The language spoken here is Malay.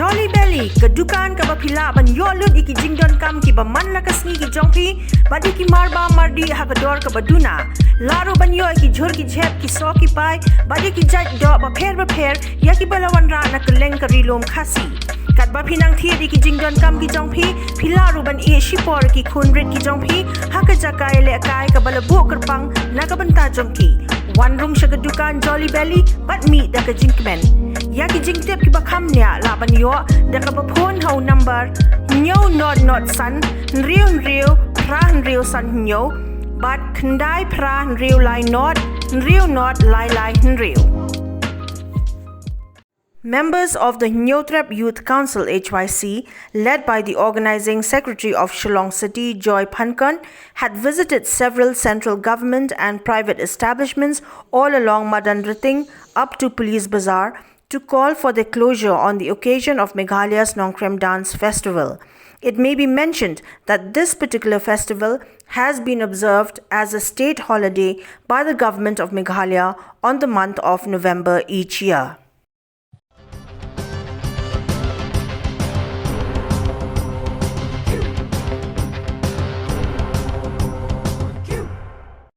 Jolly Belly, kedukan ke bapila ban yolut iki jingdon kam ki baman la kasni ki jongpi, badi ki marba mardi hakador ke baduna. Laru ban yo iki jhur ki jhep ki so ki pai, badi ki jaj do ba pher ya ki balawan ra na keleng ke rilom khasi. Kat ba pinang thiedi ki jingdon kam ki jongpi, pilaru ban e shipor ki khunrit ki jongpi, hakajakai le kai ke balabu kerpang na ke benta jongki. One room shagadukan Jolly Belly, but meet the jinkmen. Yaki jingtip ki bakamnya laban yo, the kabapon how number, nyo not san, nriu, pra san nyo, but kandai pra nriu lai not lai nriu. Members of the HYNNIEWTREP Youth Council HYC, led by the organizing secretary of Shillong City, Joy PHANKON, had visited several central government and private establishments all along Madanryiting up to Police Bazar to call for their closure on the occasion of Meghalaya'S Nongkrem Dance Festival. It may be mentioned that this particular festival has been observed as a state holiday by the government of Meghalaya on the month of November each year.